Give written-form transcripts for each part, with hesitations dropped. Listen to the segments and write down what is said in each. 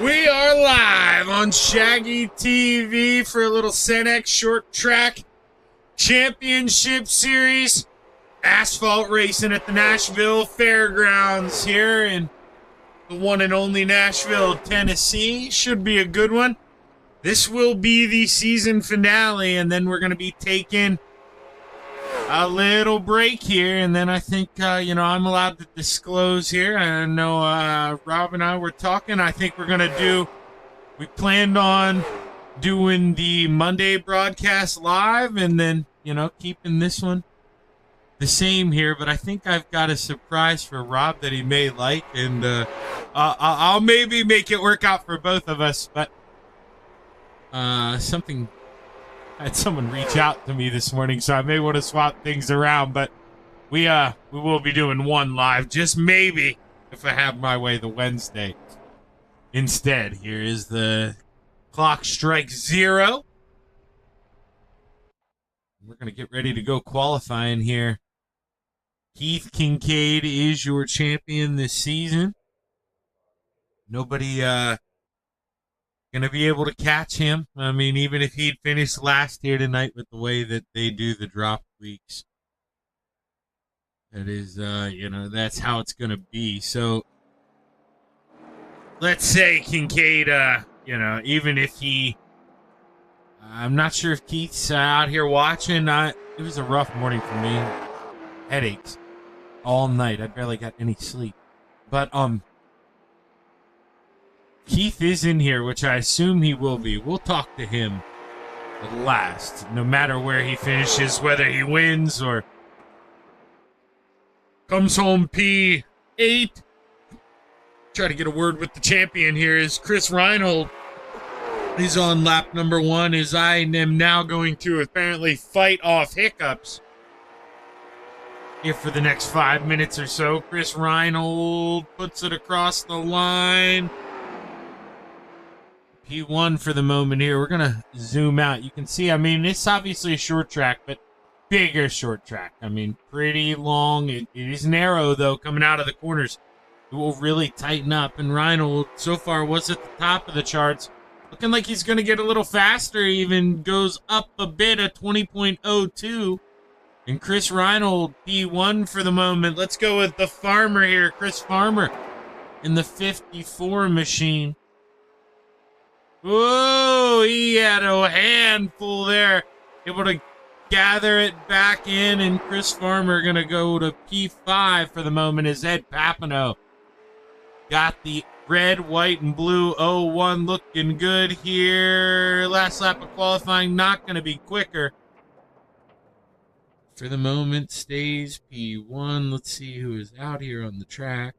We are live on Shaggy TV for a little Senex short track championship series. Asphalt racing at the Nashville Fairgrounds here in the one and only Nashville, Tennessee. Should be a good one. This will be the season finale, and then we're going to be taking a little break here, and then I think, I'm allowed to disclose here. I know Rob and I were talking. I think we planned on doing the Monday broadcast live and then, keeping this one the same here. But I think I've got a surprise for Rob that he may like, and I'll maybe make it work out for both of us. But I had someone reach out to me this morning, so I may want to swap things around, but we will be doing one live, just maybe, if I have my way, the Wednesday. Instead, here is the clock strikes 0. We're going to get ready to go qualifying here. Keith Kincaid is your champion this season. Nobody going to be able to catch him. I mean, even if he'd finished last here tonight with the way that they do the drop weeks. That is, that's how it's going to be. So, let's say Kincaid, even if I'm not sure if Keith's out here watching. It was a rough morning for me. Headaches all night. I barely got any sleep. But, Keith is in here, which I assume he will be. We'll talk to him at last, no matter where he finishes, whether he wins or comes home P8. Try to get a word with the champion here is Chris Reinhold. He's on lap number 1 as I am now going to apparently fight off hiccups here for the next 5 minutes or so. Chris Reinhold puts it across the line. P1 for the moment here. We're going to zoom out. You can see, it's obviously a short track, but bigger short track. Pretty long. It is narrow, though, coming out of the corners. It will really tighten up. And Reinhold, so far, was at the top of the charts. Looking like he's going to get a little faster. Even goes up a bit at 20.02. And Chris Reinhold, P1 for the moment. Let's go with the Farmer here. Chris Farmer in the 54 machine. Whoa, he had a handful there. Able to gather it back in, and Chris Farmer going to go to P5 for the moment as Ed Papano got the red, white, and blue 01 looking good here. Last lap of qualifying, not going to be quicker. For the moment, stays P1. Let's see who is out here on the track.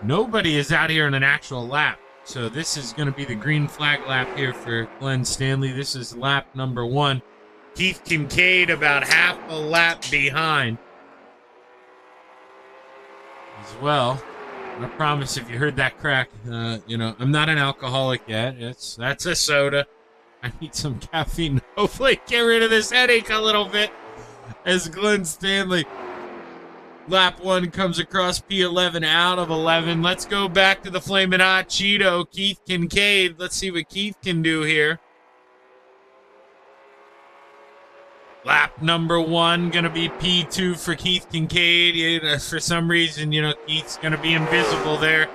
Nobody is out here in an actual lap. So this is going to be the green flag lap here for Glenn Stanley. This is lap number 1. Keith Kincaid about half a lap behind. As well, I promise if you heard that crack, I'm not an alcoholic yet. That's a soda. I need some caffeine. Hopefully get rid of this headache a little bit as Glenn Stanley. Lap 1 comes across P11 out of 11. Let's go back to the Flamin' Hot Cheeto, Keith Kincaid. Let's see what Keith can do here. Lap number 1 going to be P2 for Keith Kincaid. For some reason, Keith's going to be invisible there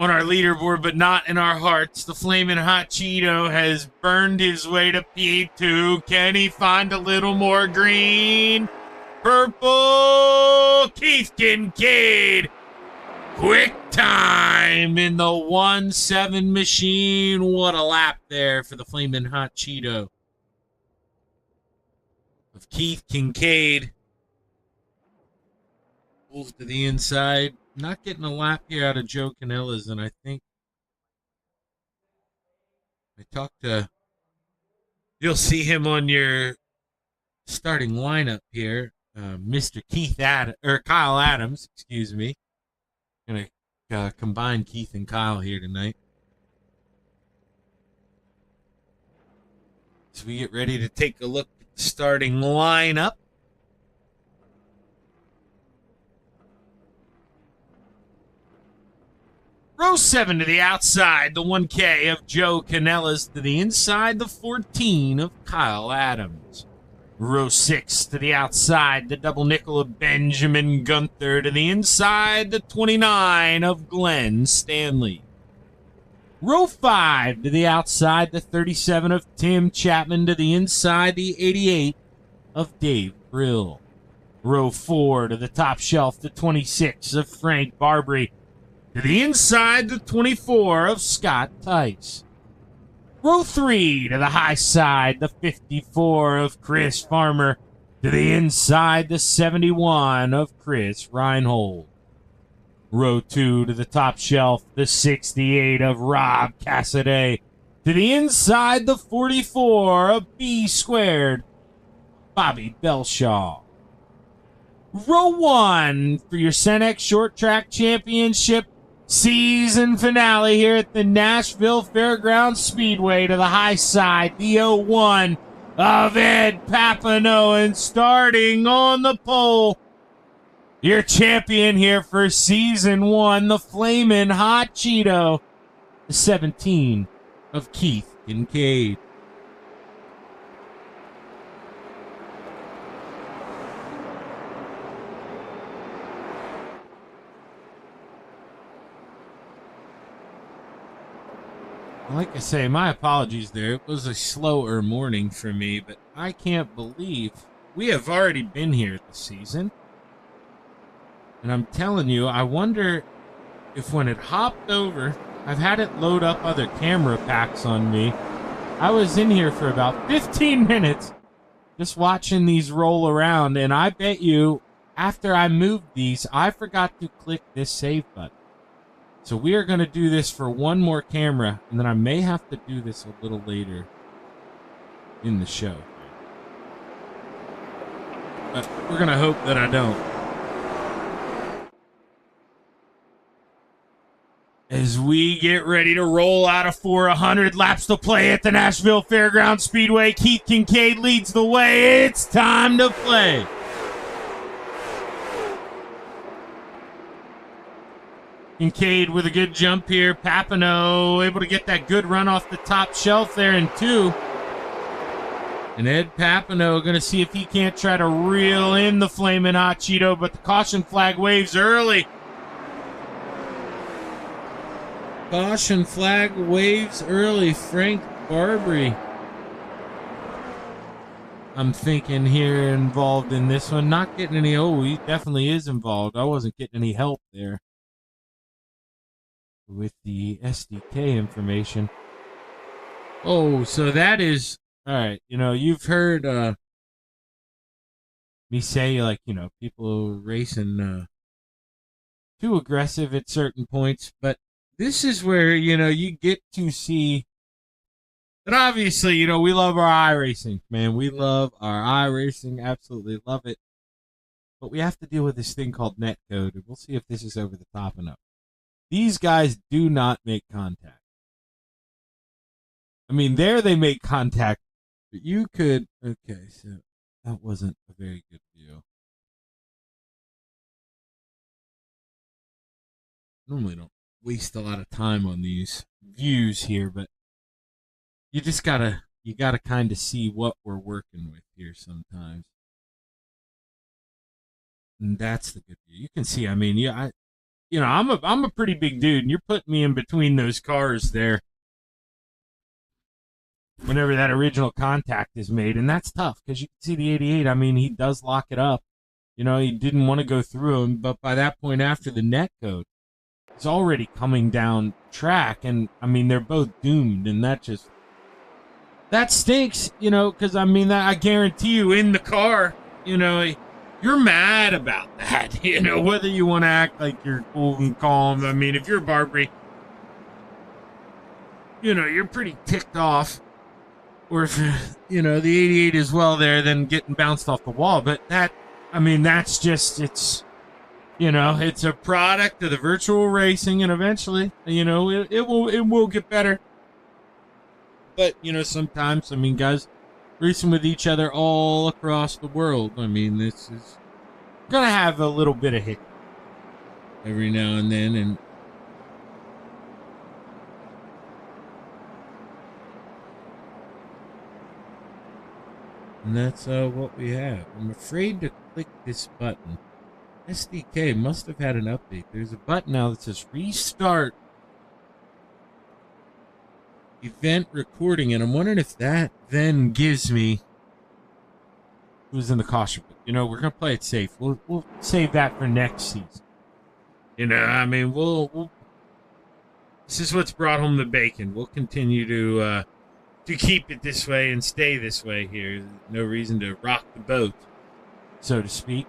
on our leaderboard, but not in our hearts. The Flamin' Hot Cheeto has burned his way to P2. Can he find a little more green? Purple, Keith Kincaid. Quick time in the 1-7 machine. What a lap there for the Flamin' Hot Cheeto of Keith Kincaid. Pulls to the inside. Not getting a lap here out of Joe Canella's, and I think you'll see him on your starting lineup here. Mr. Kyle Adams, excuse me. Gonna combine Keith and Kyle here tonight. As we get ready to take a look at the starting lineup. Row 7 to the outside, the 1K of Joe Canellas. To the inside, the 14 of Kyle Adams. Row 6 to the outside, the double nickel of Benjamin Gunther. To the inside, the 29 of Glenn Stanley. Row 5 to the outside, the 37 of Tim Chapman. To the inside, the 88 of Dave Brill. Row 4 to the top shelf, the 26 of Frank Barbary. To the inside, the 24 of Scott Tice. Row 3 to the high side, the 54 of Chris Farmer. To the inside, the 71 of Chris Reinhold. Row 2 to the top shelf, the 68 of Rob Cassidy. To the inside, the 44 of B Squared, Bobby Belshaw. Row 1 for your Senex Short Track Championship season finale here at the Nashville Fairgrounds Speedway. To the high side, the 01 of Ed Papineau, and starting on the pole, your champion here for season 1, the Flamin' Hot Cheeto, the 17 of Keith Kincaid. Like I say, my apologies there. It was a slower morning for me, but I can't believe we have already been here this season. And I'm telling you, I wonder if when it hopped over, I've had it load up other camera packs on me. I was in here for about 15 minutes just watching these roll around, and I bet you after I moved these, I forgot to click this save button. So we are going to do this for one more camera, and then I may have to do this a little later in the show. But we're going to hope that I don't. As we get ready to roll out of 400 laps to play at the Nashville Fairgrounds Speedway, Keith Kincaid leads the way. It's time to play. Kincaid with a good jump here. Papineau able to get that good run off the top shelf there in 2. And Ed Papineau going to see if he can't try to reel in the Flamin' Hot Cheeto, but the caution flag waves early. Caution flag waves early. Frank Barbary, I'm thinking here, involved in this one. Not getting any, he definitely is involved. I wasn't getting any help there with the SDK information. Oh, so that is, all right, you've heard me say, like, people racing too aggressive at certain points, but this is where, you get to see that obviously, we love our iRacing, man. We love our iRacing, absolutely love it. But we have to deal with this thing called netcode, and we'll see if this is over the top enough. These guys do not make contact. I mean, there they make contact, but you could, okay, so that wasn't a very good view. Normally don't waste a lot of time on these views here, but you just gotta kind of see what we're working with here sometimes. And that's the good view. You can see, I mean, I'm a pretty big dude, and you're putting me in between those cars there whenever that original contact is made, and that's tough because you can see the 88. I mean, he does lock it up. He didn't want to go through him, but by that point after the net code, he's already coming down track, and I mean, they're both doomed, and that stinks, because I mean, I guarantee you in the car, you're mad about that, whether you want to act like you're cool and calm. I mean, if you're Barbary, you're pretty ticked off. Or if, the 88 is well there, then getting bounced off the wall. But that's just, it's a product of the virtual racing, and eventually, it will get better. But, sometimes, guys racing with each other all across the world. This is going to have a little bit of hiccup every now and then. And And that's what we have. I'm afraid to click this button. SDK must have had an update. There's a button now that says restart event recording, and I'm wondering if that then gives me who's in the caution book. You know, we're gonna play it safe. We'll save that for next season. You know, I mean, we'll this is what's brought home the bacon. We'll continue to keep it this way and stay this way here. No reason to rock the boat, so to speak.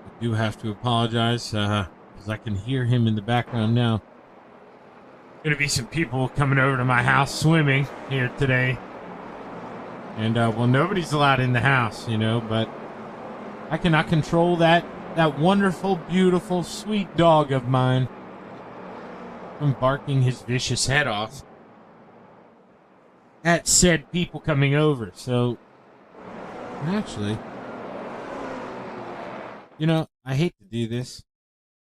I do have to apologize because I can hear him in the background now. Going to be some people coming over to my house swimming here today. And, well, nobody's allowed in the house, you know, but I cannot control that wonderful, beautiful, sweet dog of mine from barking his vicious head off at said people coming over. So, actually, you know, I hate to do this,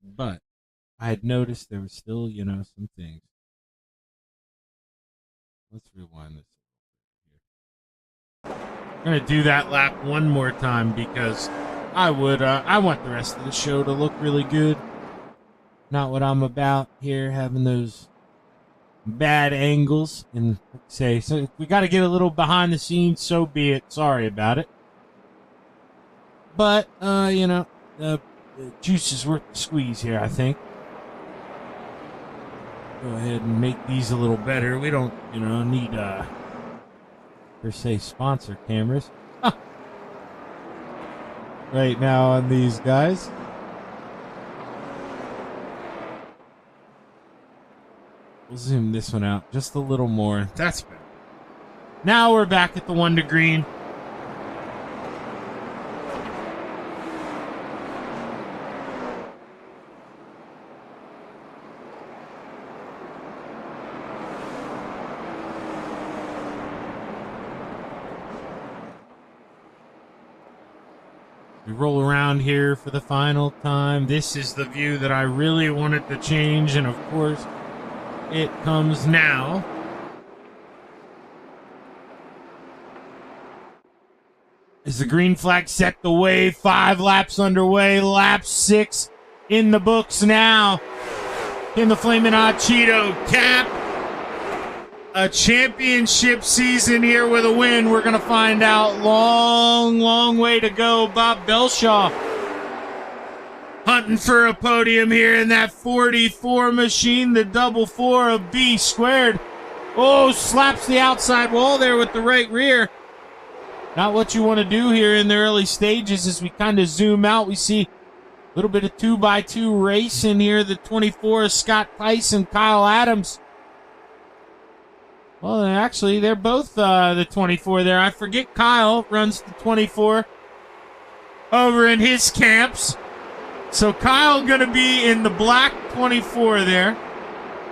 but I had noticed there was still, you know, some things. Let's rewind this. I'm going to do that lap one more time because I want the rest of the show to look really good. Not what I'm about here, having those bad angles. And say, so if we got to get a little behind the scenes, so be it. Sorry about it. But, you know, the juice is worth the squeeze here, I think. Go ahead and make these a little better. We don't, you know, need, per se, sponsor cameras right now on these guys. We'll zoom this one out just a little more. That's better. Now we're back at the 1 to green. We roll around here for the final time. This is the view that I really wanted to change, and of course, it comes now. As the green flag set the way, 5 laps underway, lap 6 in the books now. In the Flamin' Hot Cheeto cap. A championship season here with a win. We're going to find out. Long, long way to go. Bob Belshaw hunting for a podium here in that 44 machine. The double 4 of B squared. Oh, slaps the outside wall there with the right rear. Not what you want to do here in the early stages. As we kind of zoom out, we see a little bit of 2x2 racing here. The 24 is Scott Tyson, Kyle Adams. Well, actually, they're both the 24 there. I forget Kyle runs the 24 over in his camps. So Kyle going to be in the black 24 there.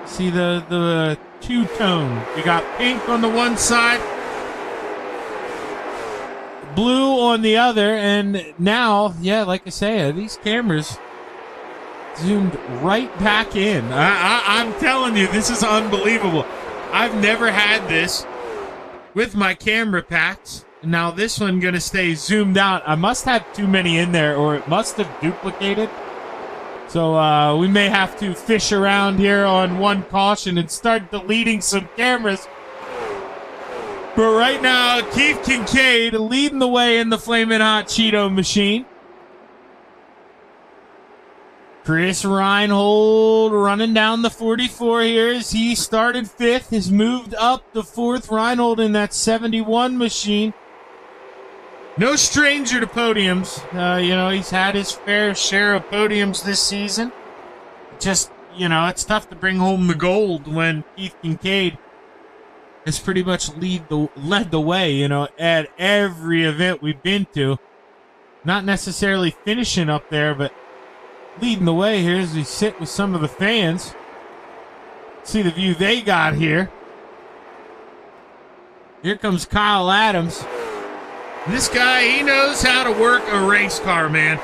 See the two-tone. You got pink on the one side, blue on the other, and now, yeah, like I say, these cameras zoomed right back in. I'm telling you, this is unbelievable. I've never had this with my camera packs. Now this one going to stay zoomed out. I must have too many in there, or it must have duplicated. So we may have to fish around here on one caution and start deleting some cameras. But right now, Keith Kincaid leading the way in the Flamin' Hot Cheeto machine. Chris Reinhold running down the 44 here as he started 5th, has moved up to 4th. Reinhold in that 71 machine. No stranger to podiums. You know, he's had his fair share of podiums this season. Just, you know, it's tough to bring home the gold when Keith Kincaid has pretty much led the way, you know, at every event we've been to. Not necessarily finishing up there, but leading the way here as we sit with some of the fans. See the view they got here. Here comes Kyle Adams. This guy, he knows how to work a race car, man.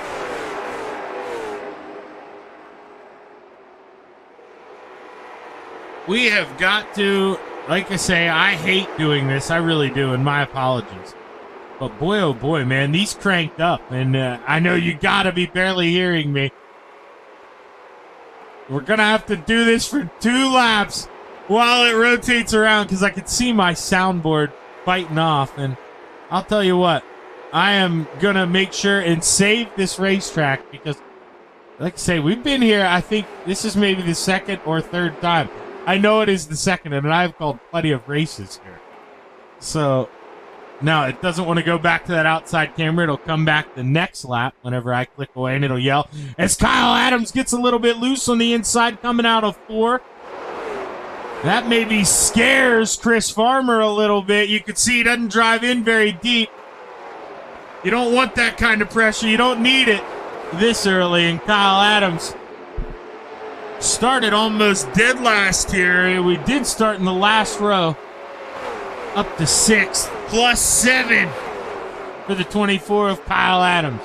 we have got to, like I say, I hate doing this. I really do, and my apologies. But boy, oh boy, man, these cranked up. And I know you got to be barely hearing me. We're going to have to do this for 2 laps while it rotates around because I can see my soundboard fighting off. And I'll tell you what, I am going to make sure and save this racetrack because, like I say, we've been here, I think this is maybe the 2nd or 3rd time. I know it is the 2nd, and I've called plenty of races here. So, now it doesn't want to go back to that outside camera. It'll come back the next lap whenever I click away, and it'll yell as Kyle Adams gets a little bit loose on the inside coming out of 4. That maybe scares Chris Farmer a little bit. You can see he doesn't drive in very deep. You don't want that kind of pressure. You don't need it this early. And Kyle Adams started almost dead last here. We did start in the last row. Up to 6th, plus 7 for the 24 of Kyle Adams.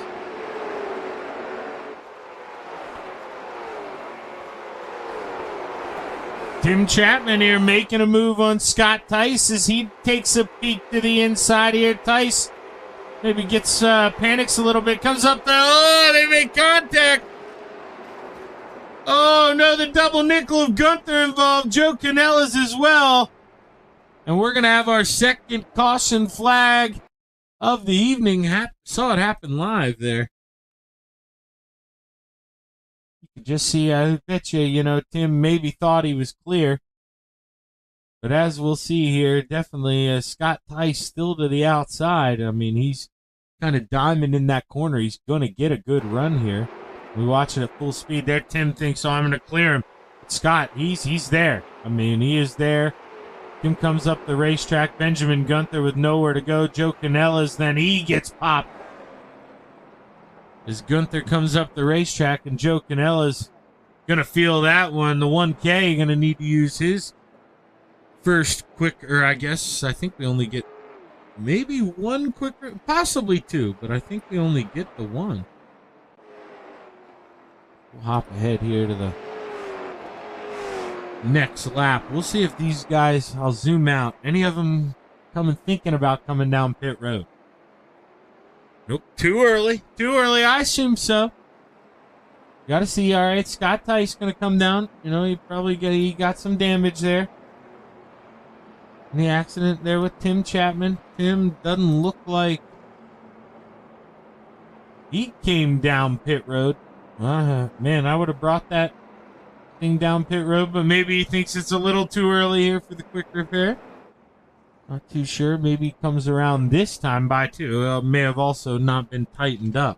Tim Chapman here making a move on Scott Tice as he takes a peek to the inside here. Tice maybe gets panics a little bit, comes up there. Oh, they make contact. Oh, no, the double nickel of Gunther involved. Joe Canellas as well. And we're going to have our 2nd caution flag of the evening. Saw it happen live there. You can just see, I bet you, Tim maybe thought he was clear. But as we'll see here, definitely Scott Tice still to the outside. I mean, he's kind of diamond in that corner. He's going to get a good run here. We watch it at full speed there. Tim thinks, I'm going to clear him. But Scott, he's there. I mean, he is there. Tim comes up the racetrack. Benjamin Gunther with nowhere to go. Joe Canellas, then he gets popped. As Gunther comes up the racetrack, and Joe Canellas going to feel that one. The 1K going to need to use his first I think we only get maybe 1 quick, possibly 2, but I think we only get the 1. We'll hop ahead here to the next lap. We'll see if these guys, I'll zoom out, any of them thinking about coming down pit road. Nope, too early. I assume so. Got to see, all right, Scott Tice going to come down. He got some damage there. In the accident there with Tim Chapman. Tim doesn't look like he came down pit road. Man, I would have brought that thing down pit road, but maybe he thinks it's a little too early here for the quick repair. Not too sure. Maybe he comes around this time by 2. May have also not been tightened up.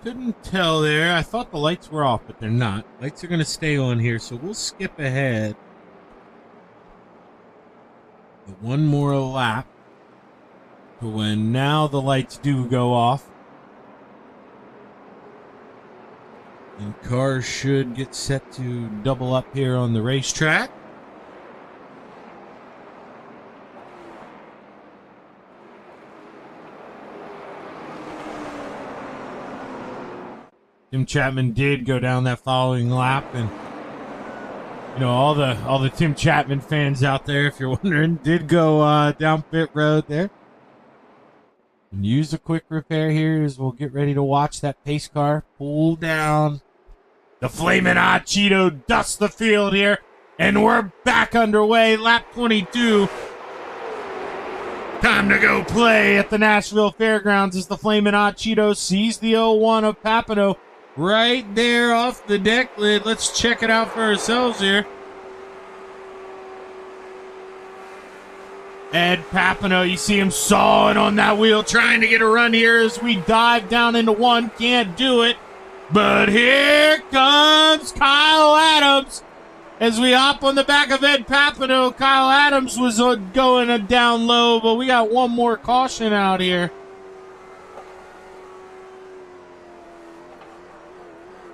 Couldn't tell there. I thought the lights were off, but they're not. Lights are going to stay on here, so we'll skip ahead. One more lap to when now the lights do go off. And cars should get set to double up here on the racetrack. Tim Chapman did go down that following lap, and all the Tim Chapman fans out there, if you're wondering, did go down pit road there. And use a quick repair here as we'll get ready to watch that pace car pull down. The Flamin' Hot Cheeto dusts the field here, and we're back underway. Lap 22. Time to go play at the Nashville Fairgrounds as the Flamin' Hot Cheeto sees the 01 of Papineau right there off the deck lid. Let's check it out for ourselves here. Ed Papineau, you see him sawing on that wheel, trying to get a run here as we dive down into 1. Can't do it. But here comes Kyle Adams as we hop on the back of Ed Papineau. Kyle Adams was going down low, but we got one more caution out here.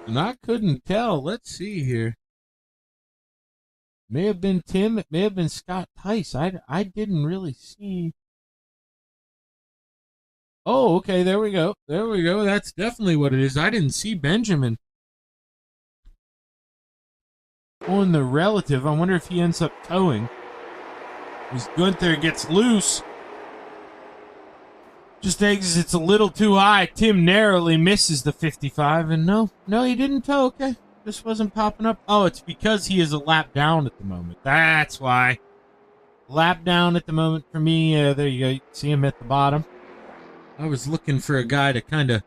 And I couldn't tell. Let's see here. May have been Tim. It may have been Scott Tice. I didn't really see. Oh, okay. There we go. There we go. That's definitely what it is. I didn't see Benjamin on the relative. I wonder if he ends up towing. As Gunther gets loose. Just exits a little too high. Tim narrowly misses the 55. And no, he didn't tow. Okay. This wasn't popping up. Oh, it's because he is a lap down at the moment. That's why. Lap down at the moment for me. There you go. You can see him at the bottom. I was looking for a guy to kind of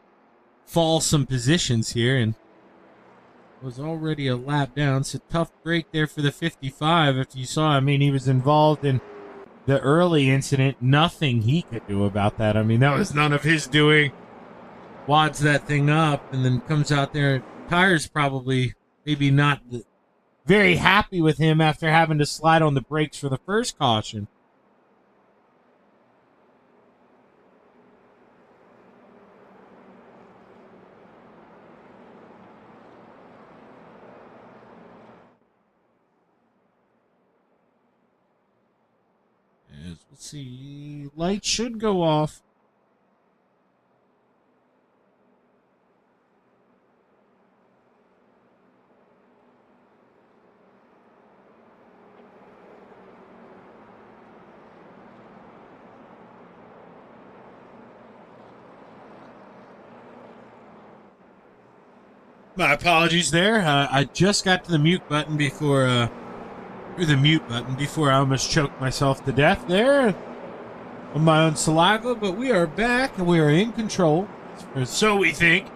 fall some positions here, and was already a lap down. It's a tough break there for the 55. If you saw, I mean, he was involved in the early incident. Nothing he could do about that. I mean, that was none of his doing. Wads that thing up and then comes out there. Tires probably maybe not very happy with him after having to slide on the brakes for the first caution. Let's see. Light should go off. My apologies there. I just got to the mute button before I almost choked myself to death there on my own saliva. But we are back and we are in control, or so we think.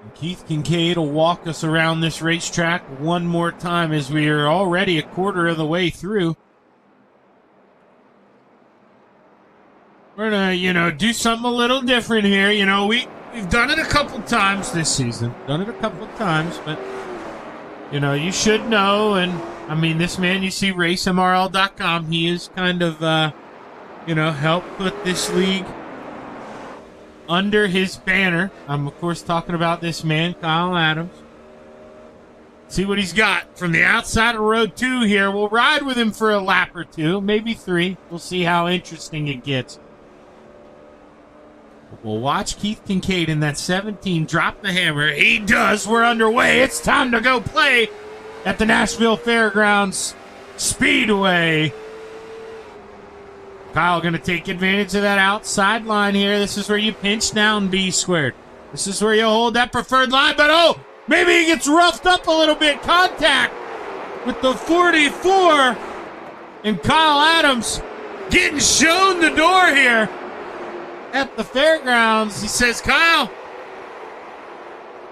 And Keith Kincaid will walk us around this racetrack one more time as we are already a quarter of the way through. We're gonna, do something a little different here. We've done it a couple times this season. But, you should know. And, I mean, this man, you see RaceMRL.com, he is kind of, helped put this league under his banner. I'm, of course, talking about this man, Kyle Adams. See what he's got from the outside of row 2 here. We'll ride with him for a lap or 2, maybe 3. We'll see how interesting it gets. We'll watch Keith Kincaid in that 17 drop the hammer. He does. We're underway. It's time to go play at the Nashville Fairgrounds Speedway. Kyle going to take advantage of that outside line here. This is where you pinch down B squared. This is where you hold that preferred line. But, maybe he gets roughed up a little bit. Contact with the 44. And Kyle Adams getting shown the door here at the fairgrounds. He says, Kyle,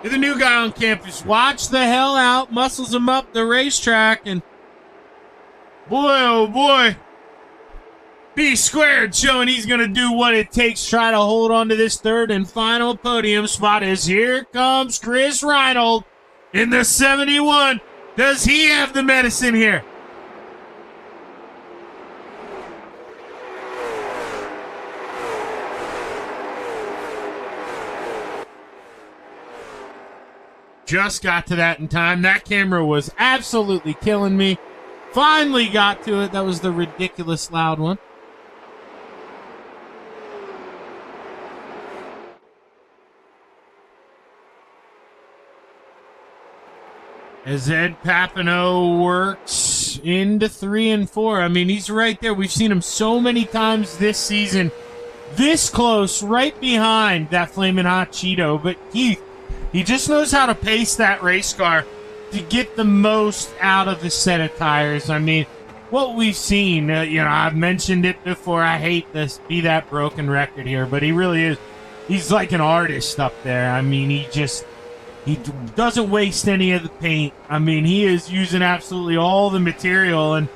you're the new guy on campus. Watch the hell out. Muscles him up the racetrack. And boy, oh boy, B squared showing he's going to do what it takes to try to hold on to this third and final podium spot. As here comes Chris Reinold in the 71. Does he have the medicine here? Just got to that in time. That camera was absolutely killing me. Finally got to it. That was the ridiculous loud one. As Ed Papineau works into 3 and 4. I mean, he's right there. We've seen him so many times this season. This close, right behind that Flamin' Hot Cheeto. But he just knows how to pace that race car to get the most out of the set of tires. I mean, what we've seen, I've mentioned it before. I hate this be that broken record here, but he really is. He's like an artist up there. I mean, he doesn't waste any of the paint. I mean, he is using absolutely all the material. And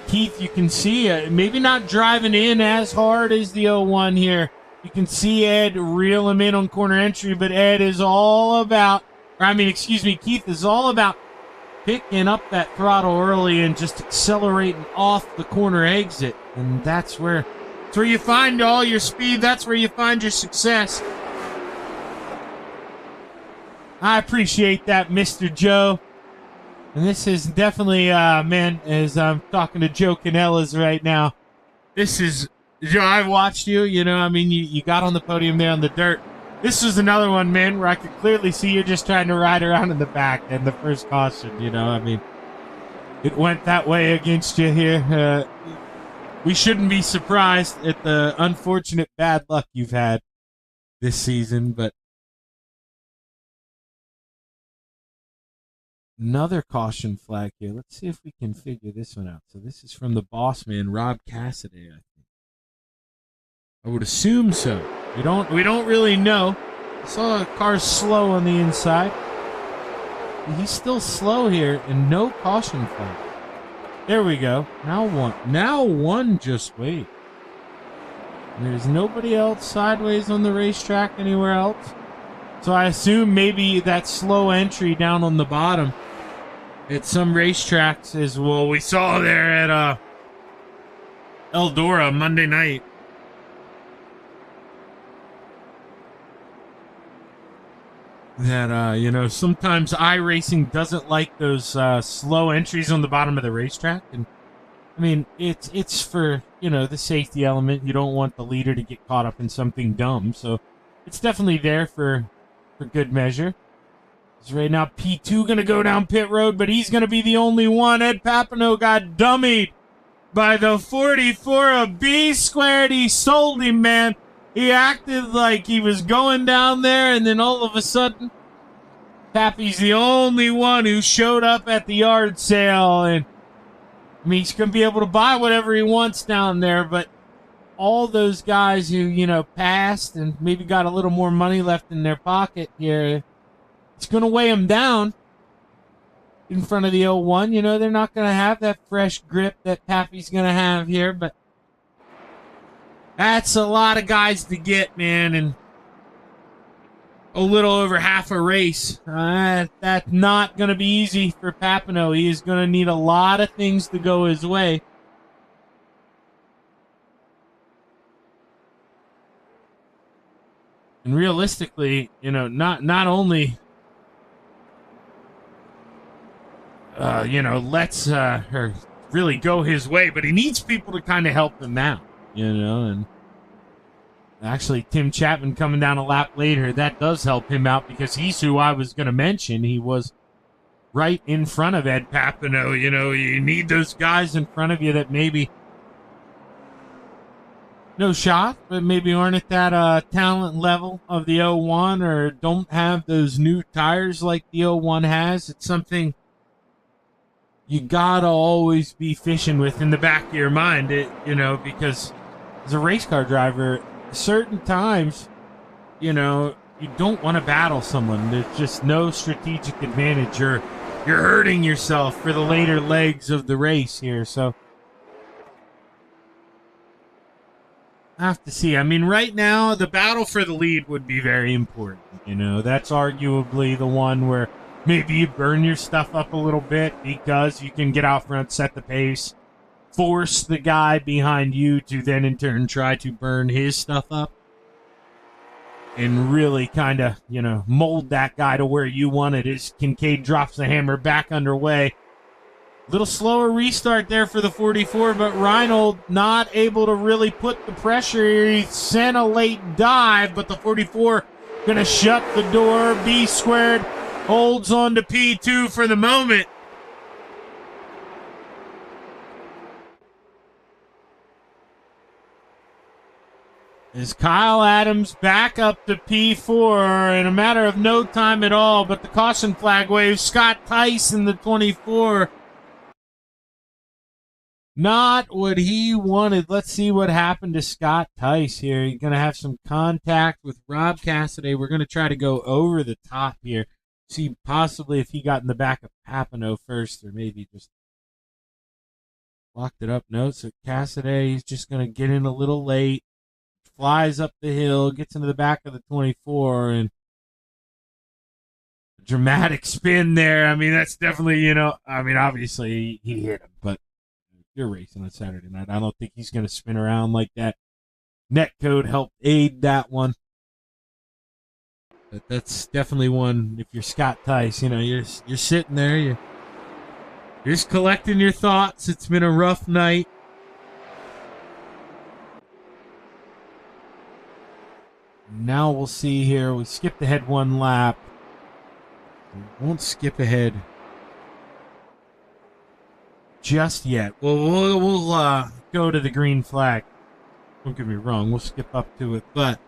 Keith, you can see maybe not driving in as hard as the 01 here. You can see Ed reel him in on corner entry, but Keith is all about picking up that throttle early and just accelerating off the corner exit. And that's where That's where you find all your speed. That's where you find your success. I appreciate that, Mr. Joe. And this is definitely, man, as I'm talking to Joe Canellas right now, this is, Joe, I've watched you, you know, I mean, you got on the podium there on the dirt. This was another one, man, where I could clearly see you're just trying to ride around in the back and the first caution, you know, I mean, it went that way against you here. We shouldn't be surprised at the unfortunate bad luck you've had this season, but another caution flag here. Let's see if we can figure this one out. So this is from the boss man, Rob Cassidy, I think. I would assume so. We don't really know. I saw a car slow on the inside. He's still slow here, and no caution flag. There we go. Now one just wait. There's nobody else sideways on the racetrack anywhere else. So I assume maybe that slow entry down on the bottom at some racetracks is, well, we saw there at Eldora Monday night. That, you know, sometimes iRacing doesn't like those slow entries on the bottom of the racetrack. And, I mean, it's for, you know, the safety element. You don't want the leader to get caught up in something dumb. So it's definitely there for good measure. So right now, P2 going to go down pit road, but he's going to be the only one. Ed Papineau got dummied by the 44 of B squared. He sold him, man. He acted like he was going down there, and then all of a sudden, Pappy's the only one who showed up at the yard sale. And I mean, he's going to be able to buy whatever he wants down there, but all those guys who, you know, passed and maybe got a little more money left in their pocket here, it's going to weigh them down in front of the 01. You know, they're not going to have that fresh grip that Pappy's going to have here, but that's a lot of guys to get, man, and a little over half a race. That's not going to be easy for Papineau. He is going to need a lot of things to go his way. And realistically, you know, not only, you know, let's her really go his way, but he needs people to kind of help him out. You know, and actually Tim Chapman coming down a lap later, that does help him out because he's who I was going to mention. He was right in front of Ed Papineau. You know, you need those guys in front of you that maybe no shot, but maybe aren't at that talent level of the 01 or don't have those new tires like the 01 has. It's something you gotta always be fishing with in the back of your mind, you know, because as a race car driver, certain times, you know, you don't want to battle someone. There's just no strategic advantage. You're hurting yourself for the later legs of the race here. So I have to see. I mean, right now, the battle for the lead would be very important. You know, that's arguably the one where maybe you burn your stuff up a little bit because you can get out front, set the pace, force the guy behind you to then in turn try to burn his stuff up and really kind of, you know, mold that guy to where you want it. As Kincaid drops the hammer back underway. Little slower restart there for the 44, but Reinold not able to really put the pressure here. He sent a late dive, but the 44 going to shut the door. B squared holds on to P2 for the moment. As Kyle Adams back up to P4 in a matter of no time at all, but the caution flag waves. Scott Tyson, the 24. Not what he wanted. Let's see what happened to Scott Tice here. He's going to have some contact with Rob Cassidy. We're going to try to go over the top here. See possibly if he got in the back of Papineau first or maybe just locked it up. No, so Cassidy, he's just going to get in a little late. Flies up the hill, gets into the back of the 24, and a dramatic spin there. I mean, that's definitely, you know, I mean, obviously he hit him, but you're racing on Saturday night. I don't think he's going to spin around like that. netcode helped aid that one. But that's definitely one, if you're Scott Tice, you're sitting there, you're just collecting your thoughts. It's been a rough night. Now we'll see here. We skipped ahead one lap. We won't skip ahead just yet. We'll go to the green flag. Don't get me wrong. We'll skip up to it, but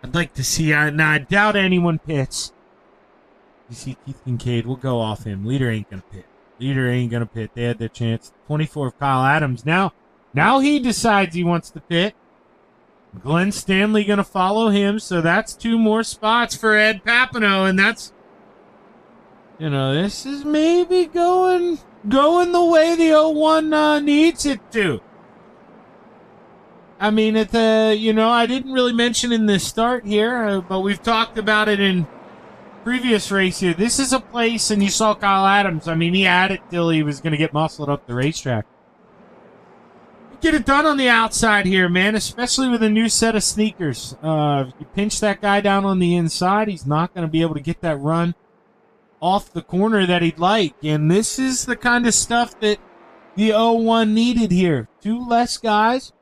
I'd like to see. Now I doubt anyone pits. You see Keith Kincaid. We'll go off him. Leader ain't gonna pit. They had their chance. 24 of Kyle Adams. Now he decides he wants to pit. Glenn Stanley going to follow him, so that's 2 more spots for Ed Papineau, and that's, this is maybe going the way the 01 needs it to. I mean, I didn't really mention in the start here, but we've talked about it in previous race here. This is a place, and you saw Kyle Adams. I mean, he had it till he was going to get muscled up the racetrack. Get it done on the outside here, man, especially with a new set of sneakers. If you pinch that guy down on the inside, he's not going to be able to get that run off the corner that he'd like. And this is the kind of stuff that the 01 needed here. 2 less guys.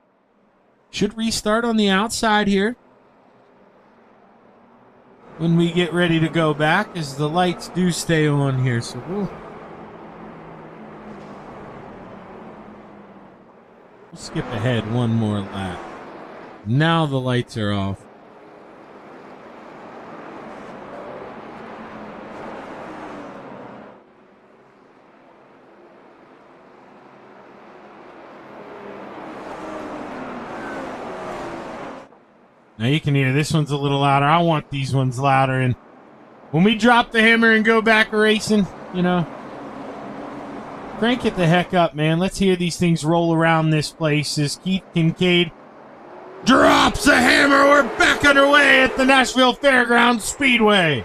Should restart on the outside here when we get ready to go back, as the lights do stay on here. So we'll skip ahead one more lap. Now the lights are off. Now you can hear this one's a little louder. I want these ones louder. And when we drop the hammer and go back racing, crank it the heck up, man. Let's hear these things roll around this place as Keith Kincaid drops the hammer. We're back underway at the Nashville Fairgrounds Speedway.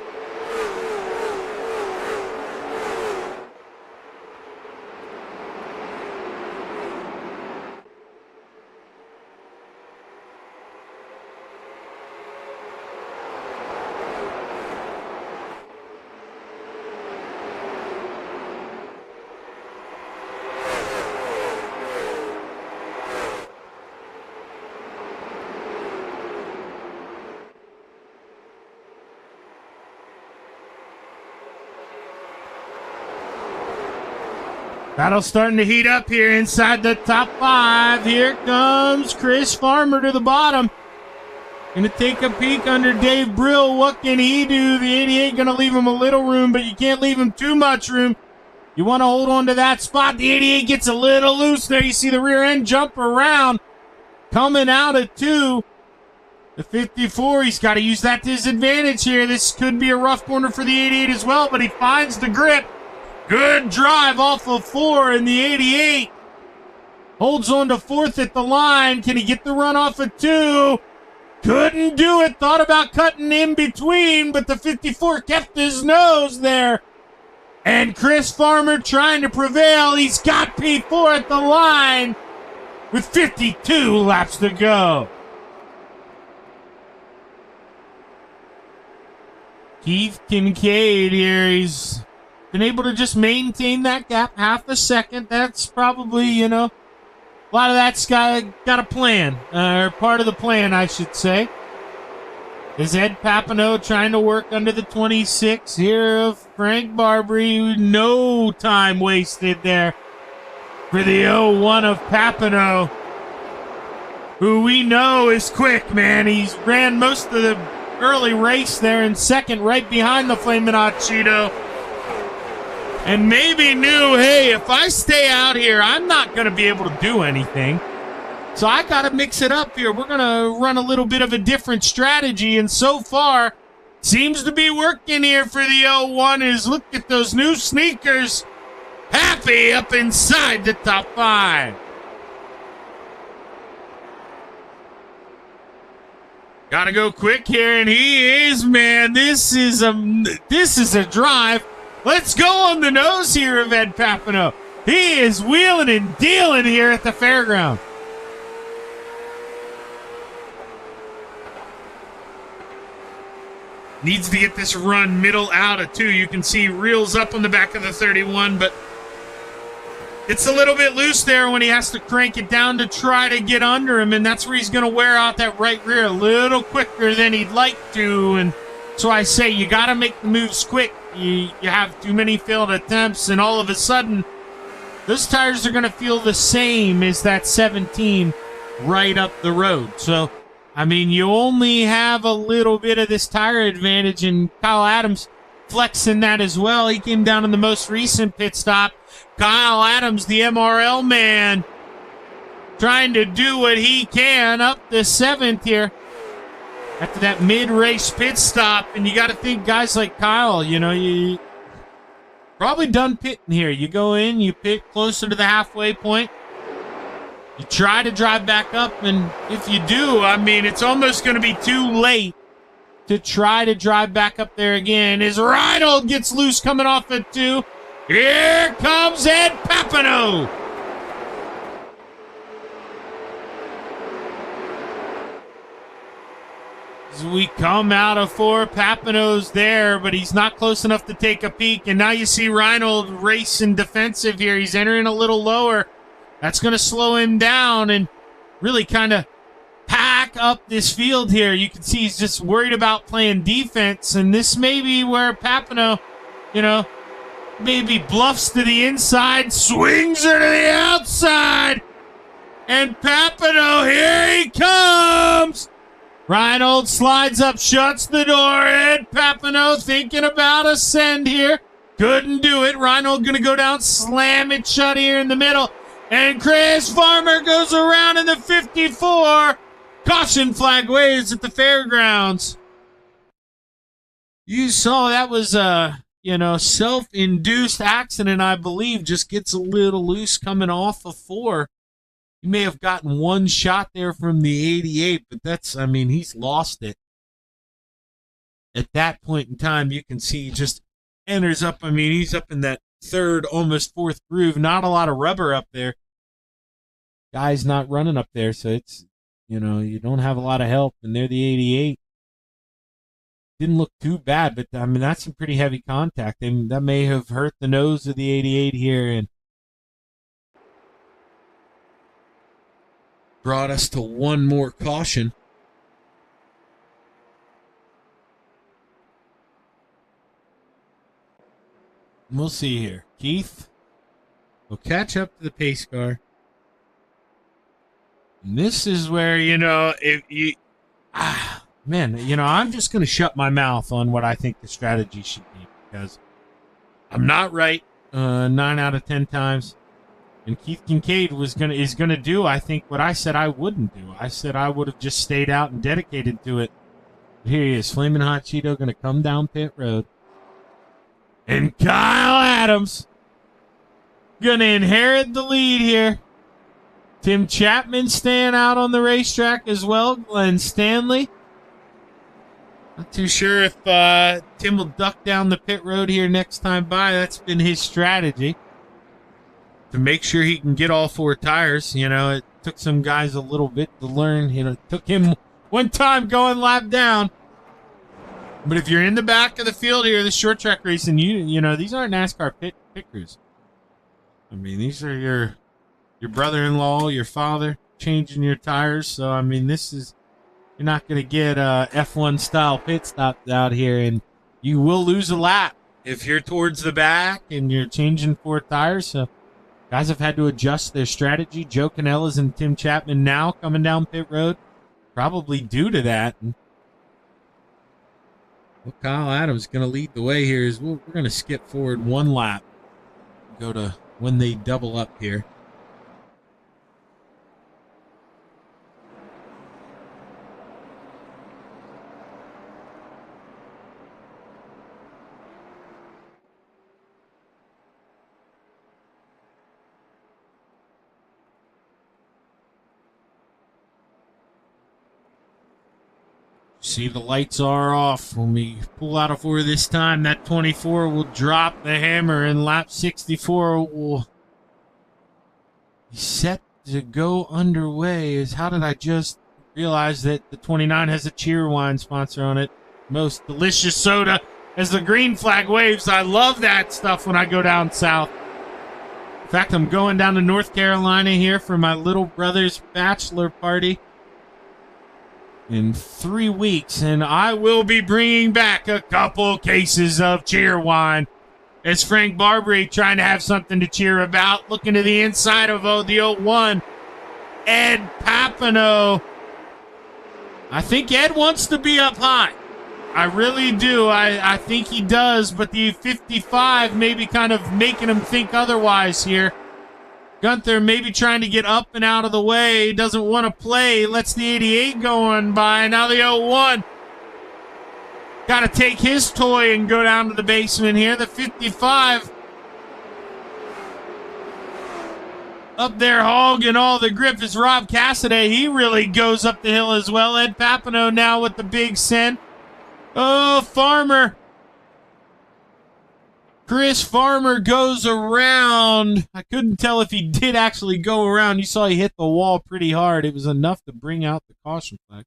Battle's starting to heat up here inside the top 5. Here comes Chris Farmer to the bottom. Going to take a peek under Dave Brill. What can he do? The 88 going to leave him a little room, but you can't leave him too much room. You want to hold on to that spot. The 88 gets a little loose there. You see the rear end jump around. Coming out of 2. The 54, he's got to use that to his advantage here. This could be a rough corner for the 88 as well, but he finds the grip. Good drive off of 4, and the 88 holds on to 4th at the line. Can he get the run off of 2? Couldn't do it. Thought about cutting in between, but the 54 kept his nose there. And Chris Farmer trying to prevail. He's got P4 at the line with 52 laps to go. Keith Kincaid here, he's been able to just maintain that gap half a second. That's probably, a lot of that's got a plan, or part of the plan, I should say. Is Ed Papineau trying to work under the 26 here of Frank Barbary. No time wasted there for the 01 of Papineau, who we know is quick, man. He's ran most of the early race there in second, right behind the Flamin' Hot Cheeto. And maybe knew, hey, if I stay out here, I'm not going to be able to do anything. So I got to mix it up here. We're going to run a little bit of a different strategy. And so far, seems to be working here for the 01. Is look at those new sneakers. Happy up inside the top 5. Got to go quick here, and he is, man. This is a drive. Let's go on the nose here of Ed Papineau. He is wheeling and dealing here at the fairground. Needs to get this run middle out of 2. You can see reels up on the back of the 31, but it's a little bit loose there when he has to crank it down to try to get under him, and that's where he's going to wear out that right rear a little quicker than he'd like to. And so I say you got to make the moves quick. You have too many failed attempts, and all of a sudden, those tires are going to feel the same as that 17 right up the road. So, I mean, you only have a little bit of this tire advantage, and Kyle Adams flexing that as well. He came down in the most recent pit stop. Kyle Adams, the MRL man, trying to do what he can up the 7th here after that mid-race pit stop. And you got to think guys like Kyle, you probably done pitting here. You go in, you pit closer to the halfway point. You try to drive back up, and if you do, I mean, it's almost going to be too late to try to drive back up there again. As Reinhold gets loose coming off at 2. Here comes Ed Papineau. As we come out of 4, Papineau's there, but he's not close enough to take a peek. And now you see Reinhold racing defensive here. He's entering a little lower. That's going to slow him down and really kind of pack up this field here. You can see he's just worried about playing defense, and this may be where Papineau, maybe bluffs to the inside, swings her to the outside, and Papineau, here he comes! Reinhold slides up, shuts the door. Ed Papineau thinking about a send here. Couldn't do it. Reinhold going to go down, slam it shut here in the middle. And Chris Farmer goes around in the 54. Caution flag waves at the fairgrounds. You saw that was a, self-induced accident, I believe. Just gets a little loose coming off of 4. He may have gotten one shot there from the 88, but he's lost it. At that point in time, you can see he just enters up. He's up in that 3rd, almost 4th groove. Not a lot of rubber up there. Guy's not running up there, so it's, you don't have a lot of help, and they're the 88. Didn't look too bad, but, that's some pretty heavy contact. That may have hurt the nose of the 88 here, and brought us to one more caution. We'll see here. Keith will catch up to the pace car. And this is where, if you... I'm just going to shut my mouth on what I think the strategy should be, because I'm not right 9 out of 10 times. And Keith Kincaid is going to do, I think, what I said I wouldn't do. I said I would have just stayed out and dedicated to it. But here he is, Flamin' Hot Cheeto, going to come down pit road. And Kyle Adams going to inherit the lead here. Tim Chapman staying out on the racetrack as well. Glenn Stanley. Not too sure if Tim will duck down the pit road here next time by. That's been his strategy, to make sure he can get all 4 tires. It took some guys a little bit to learn. It took him one time going lap down. But if you're in the back of the field here, the short track racing, these aren't NASCAR pit crews. These are your brother-in-law, your father changing your tires. So, you're not going to get F1 style pit stops out here, and you will lose a lap if you're towards the back and you're changing 4 tires. So, guys have had to adjust their strategy. Joe Canellas and Tim Chapman now coming down pit road, probably due to that. And Kyle Adams is going to lead the way here. We're going to skip forward 1 lap, go to when they double up here. See, the lights are off. When we pull out of 4 this time, that 24 will drop the hammer, and lap 64 will be set to go underway. How did I just realize that the 29 has a cheer wine sponsor on it? most delicious soda as the green flag waves. I love that stuff when I go down south. In fact, I'm going down to North Carolina here for my little brother's bachelor party in 3 weeks, and I will be bringing back a couple cases of cheer wine. As Frank Barbary trying to have something to cheer about, looking to the inside of the 01, Ed Papineau. I think Ed wants to be up high. I really do. I think he does, but the 55 maybe kind of making him think otherwise here. Gunther maybe trying to get up and out of the way. Doesn't want to play. Lets the 88 go on by. Now the 01. Got to take his toy and go down to the basement here. The 55 up there hogging all the grip is Rob Cassidy. He really goes up the hill as well. Ed Papineau now with the big send. Oh, Farmer. Chris Farmer goes around. I couldn't tell if he did actually go around. You saw he hit the wall pretty hard. It was enough to bring out the caution flag.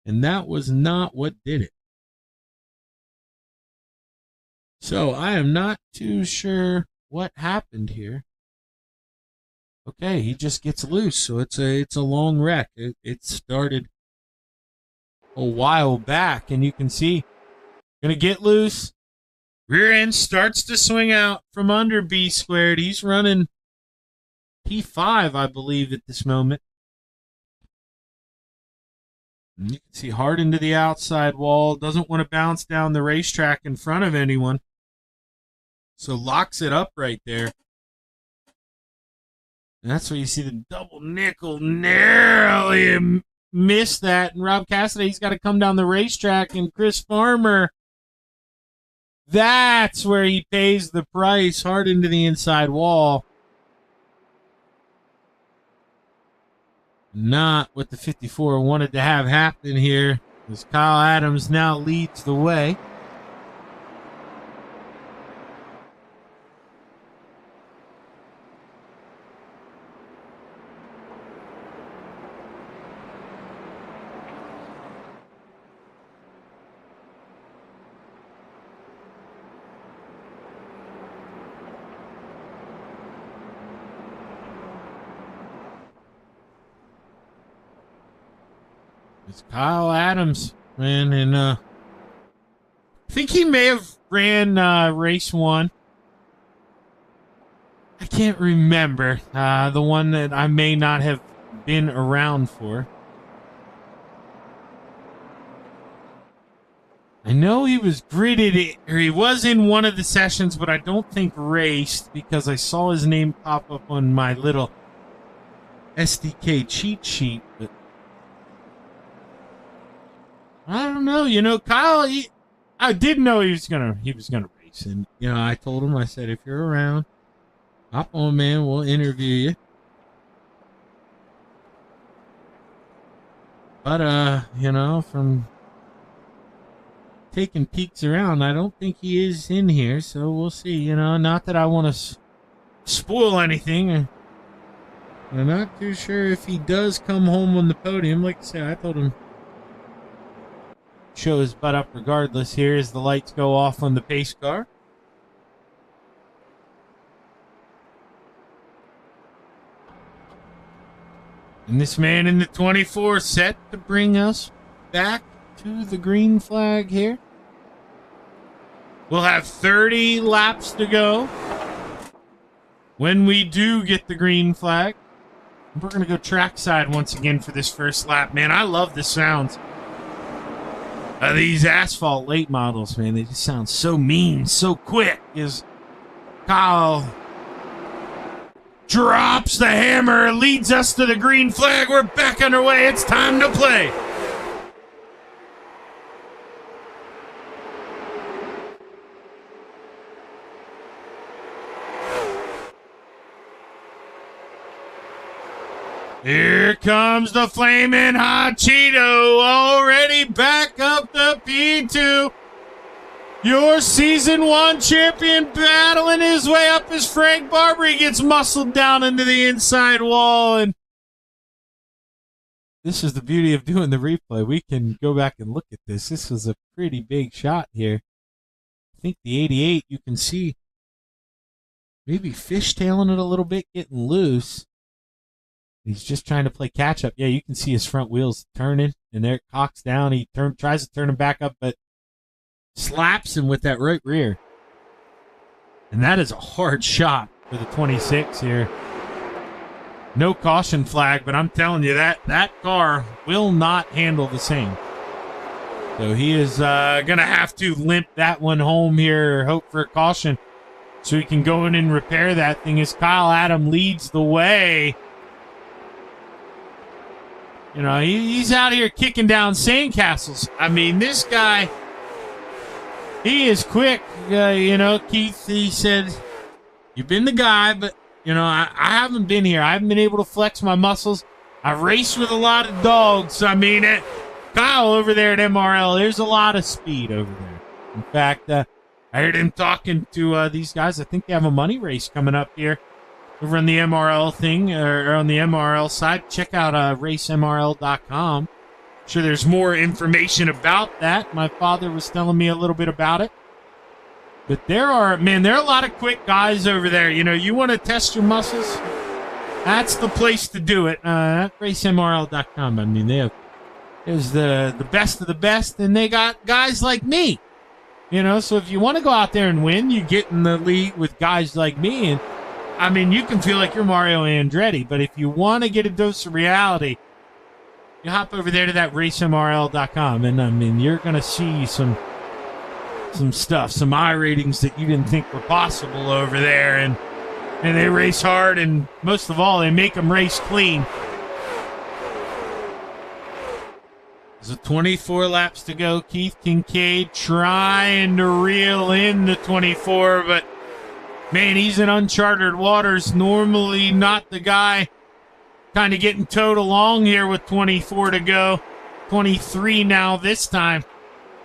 And that was not what did it. So I am not too sure what happened here. Okay, he just gets loose. So it's a long wreck. It started a while back, and you can see gonna get loose. Rear end starts to swing out from under B squared. He's running P5, I believe, at this moment. And you can see hard into the outside wall. Doesn't want to bounce down the racetrack in front of anyone. So locks it up right there. And that's where you see the double nickel narrowly miss that. And Rob Cassidy, he's got to come down the racetrack. And Chris Farmer, that's where he pays the price, hard into the inside wall. Not what the 54 wanted to have happen here, as Kyle Adams now leads the way. It's Kyle Adams, man, and I think he may have ran race 1. I can't remember. The one that I may not have been around for. I know he was gridded, or he was in one of the sessions, but I don't think raced, because I saw his name pop up on my little SDK cheat sheet, but I don't know. You know, Kyle, I did know he was gonna race, and you know, I told him, I said, if you're around, hop on, man. We'll interview you. But you know, from taking peeks around, I don't think he is in here, so we'll see. You know, not that I want to spoil anything. I'm not too sure if he does come home on the podium. Like I said, I told him show his butt up regardless here as the lights go off on the pace car. And this man in the 24 set to bring us back to the green flag here. We'll have 30 laps to go when we do get the green flag. We're going to go trackside once again for this first lap. Man, I love the sounds. These asphalt late models, man, they just sound so mean, so quick. As Kyle drops the hammer, leads us to the green flag. We're back underway. It's time to play. Here comes the flaming hot Cheeto, already back up the P2. Your season 1 champion battling his way up as Frank Barbary gets muscled down into the inside wall. And this is the beauty of doing the replay. We can go back and look at this. This was a pretty big shot here. I think the 88, you can see maybe fishtailing it a little bit, getting loose. He's just trying to play catch up. Yeah, you can see his front wheels turning, and there it cocks down. He tries to turn him back up, but slaps him with that right rear. And that is a hard shot for the 26 here. No caution flag, but I'm telling you, that car will not handle the same. So he is going to have to limp that one home here, hope for a caution, so he can go in and repair that thing as Kyle Adams leads the way. You know, he's out here kicking down sandcastles. I mean, this guy, he is quick. You know, Keith, he said, you've been the guy, but you know, I haven't been here. I haven't been able to flex my muscles. I've raced with a lot of dogs. I mean, Kyle over there at MRL, there's a lot of speed over there. In fact, I heard him talking to these guys. I think they have a money race coming up here over on the MRL thing, or on the MRL side. Check out racemrl.com. I'm sure there's more information about that. My father was telling me a little bit about it. But there are a lot of quick guys over there. You know, you want to test your muscles? That's the place to do it. At racemrl.com. I mean, there's the best of the best, and they got guys like me. You know, so if you want to go out there and win, you get in the league with guys like me. And, I mean, you can feel like you're Mario Andretti. But if you want to get a dose of reality, you hop over there to that racemrl.com. And, I mean, you're going to see some stuff, some iRatings that you didn't think were possible over there, and they race hard, and most of all, they make them race clean. There's 24 laps to go. Keith Kincaid trying to reel in the 24, but man, he's in uncharted waters. Normally not the guy kind of getting towed along here with 24 to go. 23 now this time.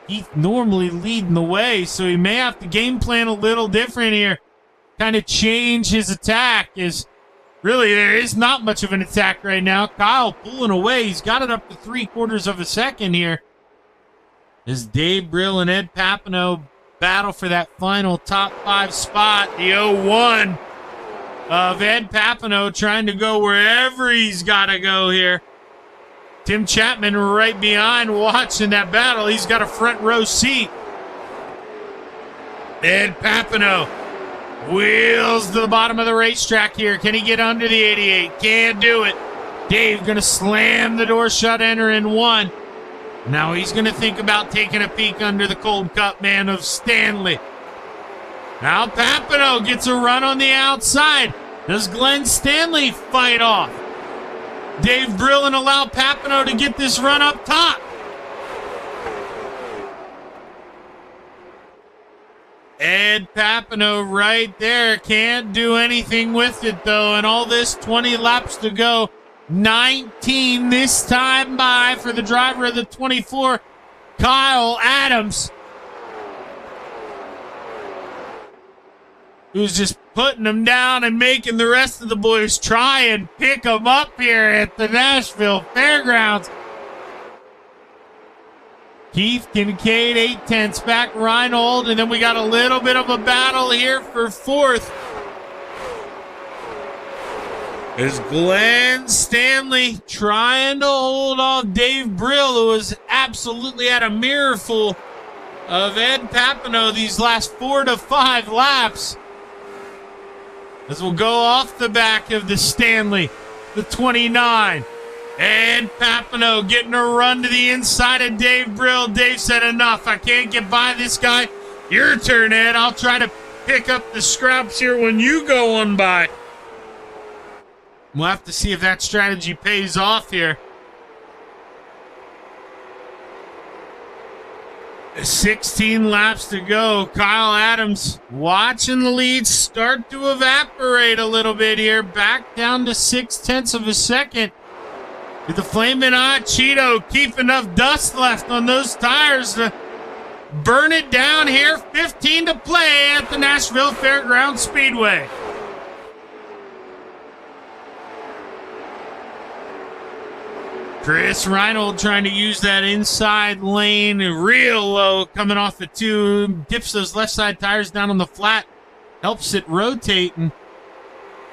He's normally leading the way, so he may have to game plan a little different here. Kind of change his attack. Really, there is not much of an attack right now. Kyle pulling away. He's got it up to 3/4 of a second here. As Dave Brill and Ed Papineau battle for that final top 5 spot. The 0-1 of Ed Papineau trying to go wherever he's got to go here. Tim Chapman right behind watching that battle. He's got a front row seat. Ed Papineau wheels to the bottom of the racetrack here. Can he get under the 88? Can't do it. Dave going to slam the door shut, enter in 1. Now he's going to think about taking a peek under the cold cut man of Stanley. Now Papineau gets a run on the outside. Does Glenn Stanley fight off Dave Brill and allow Papineau to get this run up top? Ed Papineau right there. Can't do anything with it, though. And all this 20 laps to go. 19 this time by for the driver of the 24, Kyle Adams, who's just putting them down and making the rest of the boys try and pick them up here at the Nashville Fairgrounds. Keith Kincaid, 8/10 back, Reinhold, and then we got a little bit of a battle here for 4th. There's Glenn Stanley trying to hold off Dave Brill, who was absolutely at a mirror full of Ed Papineau these last 4 to 5 laps. As we'll go off the back of the Stanley, the 29. Ed Papineau getting a run to the inside of Dave Brill. Dave said, enough. I can't get by this guy. Your turn, Ed. I'll try to pick up the scraps here when you go on by. We'll have to see if that strategy pays off here. 16 laps to go. Kyle Adams watching the lead start to evaporate a little bit here. Back down to 6/10 of a second. Did the Flamin' Hot Cheeto keep enough dust left on those tires to burn it down here? 15 to play at the Nashville Fairgrounds Speedway. Chris Reinold trying to use that inside lane real low, coming off the two, dips those left side tires down on the flat, helps it rotate, and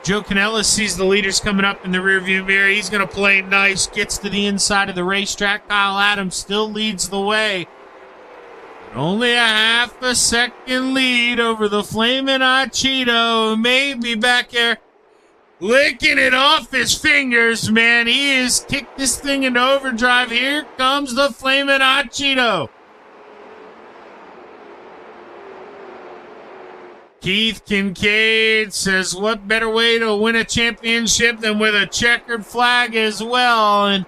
Joe Canella sees the leaders coming up in the rearview mirror. He's going to play nice, gets to the inside of the racetrack. Kyle Adams still leads the way. Only a half a second lead over the Flamin' Hot Cheeto. Maybe back there licking it off his fingers, man. He has kicked this thing into overdrive. Here comes the Flamin' Hot Cheeto. Keith Kincaid says, what better way to win a championship than with a checkered flag as well? And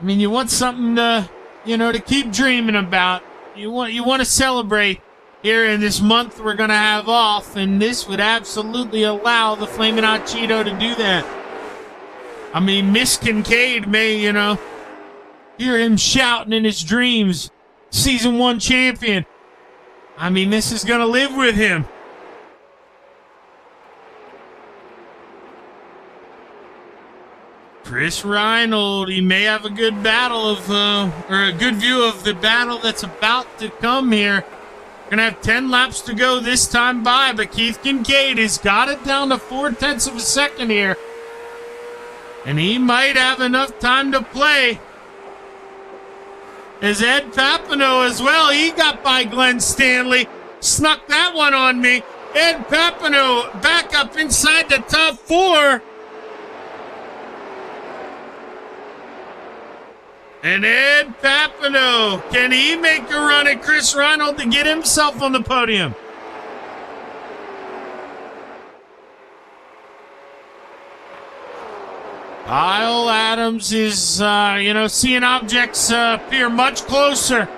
I mean, you want something to, to keep dreaming about. You want to celebrate here in this month we're going to have off, and this would absolutely allow the Flamin' Hot Cheeto to do that. I mean, Miss Kincaid may, hear him shouting in his dreams, Season 1 champion. I mean, this is going to live with him. Chris Reinold, he may have a good battle of, or a good view of the battle that's about to come here. Going to have 10 laps to go this time by, but Keith Kincaid has got it down to 0.4 of a second here. And he might have enough time to play. As Ed Papineau as well, he got by Glenn Stanley. Snuck that one on me. Ed Papineau back up inside the top 4. And Ed Papineau, can he make a run at Chris Reinold to get himself on the podium? Kyle Adams is, seeing objects appear much closer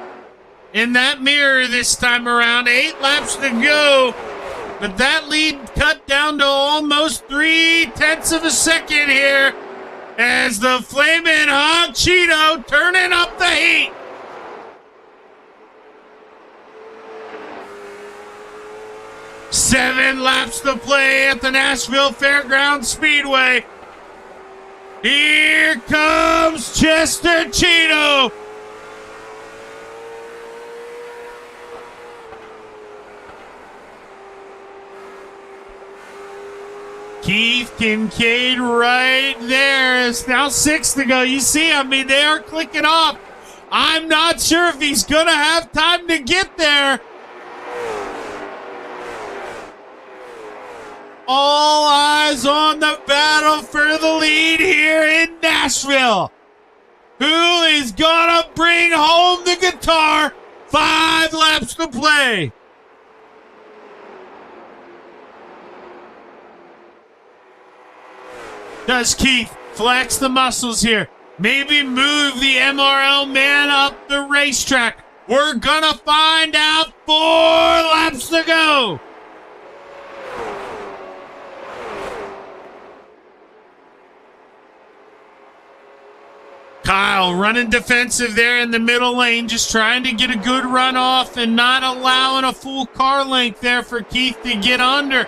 in that mirror this time around. 8 laps to go, but that lead cut down to almost 0.3 of a second here as the Flamin' Hot Cheeto turning up the heat. Seven laps to play at the Nashville Fairgrounds Speedway. Here comes Chester Cheeto. Keith Kincaid right there. It's now 6 to go. You see, they are clicking off. I'm not sure if he's going to have time to get there. All eyes on the battle for the lead here in Nashville. Who is going to bring home the guitar? 5 laps to play. Does Keith flex the muscles here? Maybe move the MRL man up the racetrack. We're going to find out. 4 laps to go. Kyle running defensive there in the middle lane, just trying to get a good run off and not allowing a full car length there for Keith to get under.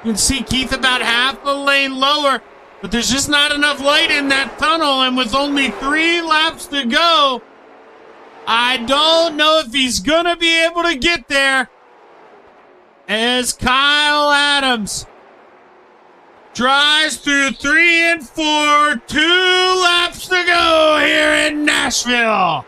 You can see Keith about half a lane lower, but there's just not enough light in that tunnel, and with only 3 laps to go, I don't know if he's going to be able to get there. As Kyle Adams drives through 3 and 4, 2 laps to go here in Nashville.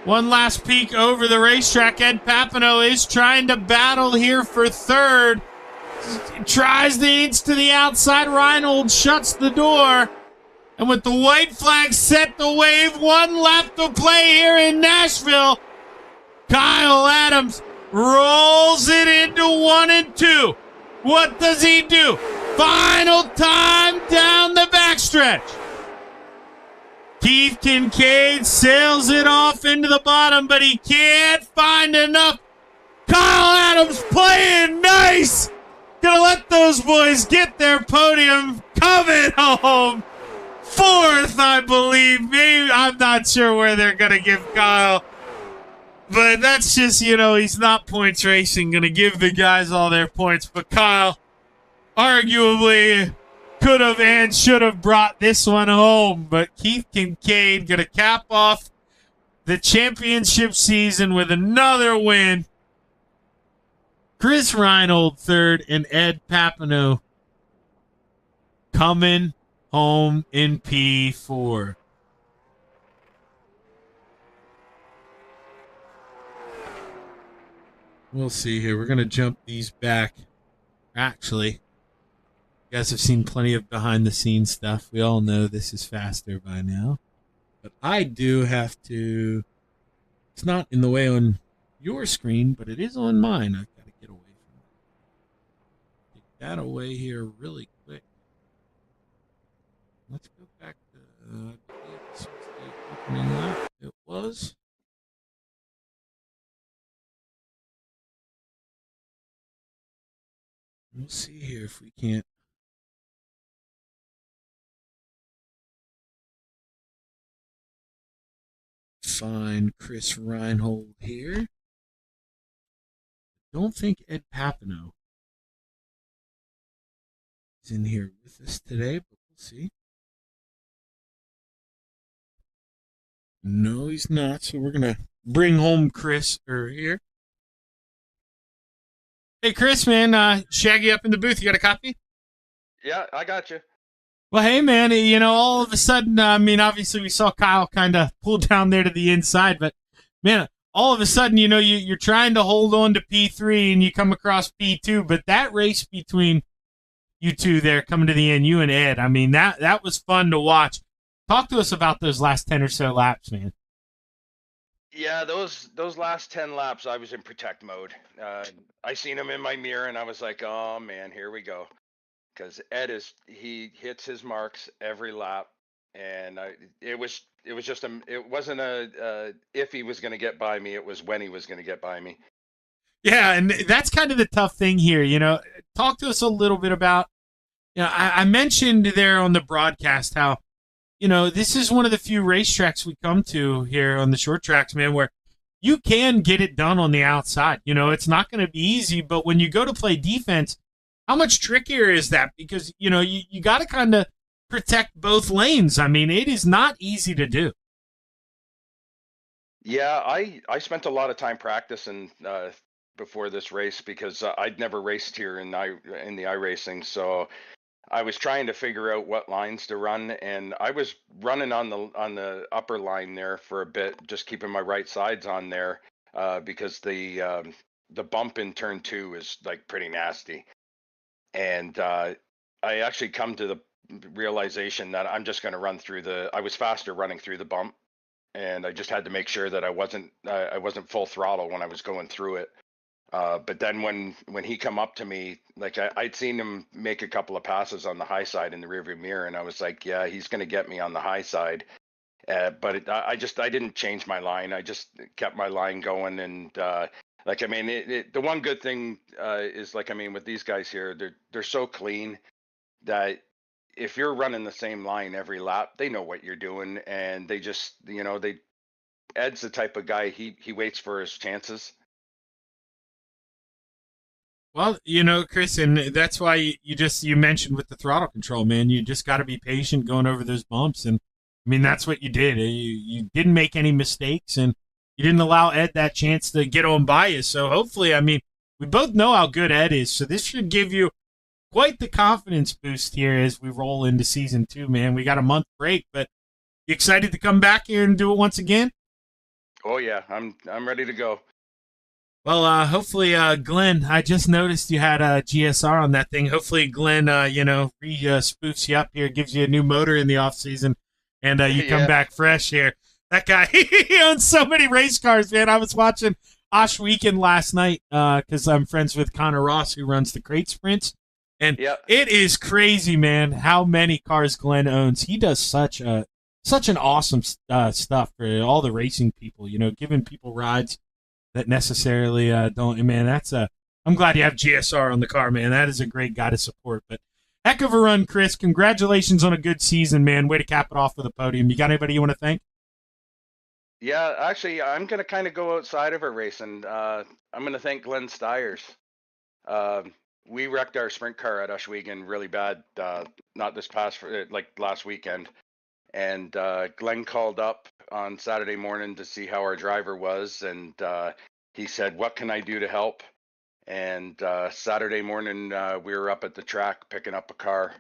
One last peek over the racetrack. Ed Papineau is trying to battle here for third. Tries the inch to the outside. Reinold shuts the door. And with the white flag set to wave, 1 lap to play here in Nashville. Kyle Adams rolls it into 1 and 2. What does he do? Final time down the backstretch. Keith Kincaid sails it off into the bottom, but he can't find enough. Kyle Adams playing nice. Gonna let those boys get their podium. Coming home. 4th, I believe. Maybe, I'm not sure where they're gonna give Kyle. But that's just, he's not points racing, going to give the guys all their points. But Kyle, arguably could have and should have brought this one home. But Keith Kincaid going to cap off the championship season with another win. Chris Reinhold third and Ed Papineau coming home in P4. We'll see here. We're going to jump these back. Actually, you guys have seen plenty of behind-the-scenes stuff. We all know this is faster by now. But I do have to... It's not in the way on your screen, but it is on mine. I've got to get away from it. Take that away here really quick. Let's go back to this was the opening lap. It was. We'll see here if we can't find Chris Reinhold here. Don't think Ed Papineau is in here with us today, but we'll see. No, he's not. So we're gonna bring home Chris here. Hey, Chris, man, Shaggy up in the booth. You got a copy? Yeah, I got you. Well, hey, man, you know, all of a sudden, I mean, obviously we saw Kyle kind of pull down there to the inside, but, man, all of a sudden, you know, you're trying to hold on to P3 and you come across P2, but that race between you two there coming to the end, you and Ed, I mean, that was fun to watch. Talk to us about those last 10 or so laps, man. Yeah, those last 10 laps, I was in protect mode. I seen him in my mirror, and I was like, oh, man, here we go. Because Ed he hits his marks every lap, and it wasn't if he was going to get by me, it was when he was going to get by me. Yeah, and that's kind of the tough thing here. You know, talk to us a little bit about, you know, I mentioned there on the broadcast how, you know, this is one of the few racetracks we come to here on the short tracks, man, where you can get it done on the outside. You know, it's not going to be easy, but when you go to play defense, how much trickier is that? Because, you know, you got to kind of protect both lanes. I mean, it is not easy to do. Yeah, I spent a lot of time practicing before this race because I'd never raced here in the iRacing, so I was trying to figure out what lines to run, and I was running on the upper line there for a bit, just keeping my right sides on there because the bump in turn 2 is like pretty nasty. And I actually come to the realization that I'm just going to run through I was faster running through the bump, and I just had to make sure that I wasn't full throttle when I was going through it. But then when he come up to me, like I'd seen him make a couple of passes on the high side in the rearview mirror, and I was like, yeah, he's going to get me on the high side. But I didn't change my line. I just kept my line going, and like, I mean, the one good thing is, like, I mean, with these guys here, they're so clean that if you're running the same line every lap, they know what you're doing, and they just, you know, Ed's the type of guy, he waits for his chances. Well, you know, Chris, and that's why you mentioned with the throttle control, man, you just got to be patient going over those bumps. And I mean, that's what you did. You didn't make any mistakes, and you didn't allow Ed that chance to get on by you. So hopefully, I mean, we both know how good Ed is. So this should give you quite the confidence boost here as we roll into season 2, man. We got a month break, but you excited to come back here and do it once again? Oh yeah, I'm ready to go. Well, hopefully, Glenn, I just noticed you had a GSR on that thing. Hopefully, Glenn, you know, spoofs you up here, gives you a new motor in the off season, and you come back fresh here. That guy, he owns so many race cars, man. I was watching Osh Weekend last night because I'm friends with Connor Ross, who runs the Crate Sprints. And it is crazy, man, how many cars Glenn owns. He does such an awesome stuff for all the racing people, you know, giving people rides that necessarily don't. Man, I'm glad you have GSR on the car, man. That is a great guy to support. But heck of a run, Chris. Congratulations on a good season, man. Way to cap it off with a podium. You got anybody you want to thank? Yeah, actually, I'm going to kind of go outside of our racing. I'm going to thank Glenn Stiers. we wrecked our sprint car at Ushwegan really bad. Not this past, like last weekend. And Glenn called up on Saturday morning to see how our driver was, and he said, "What can I do to help?" And Saturday morning, we were up at the track picking up a car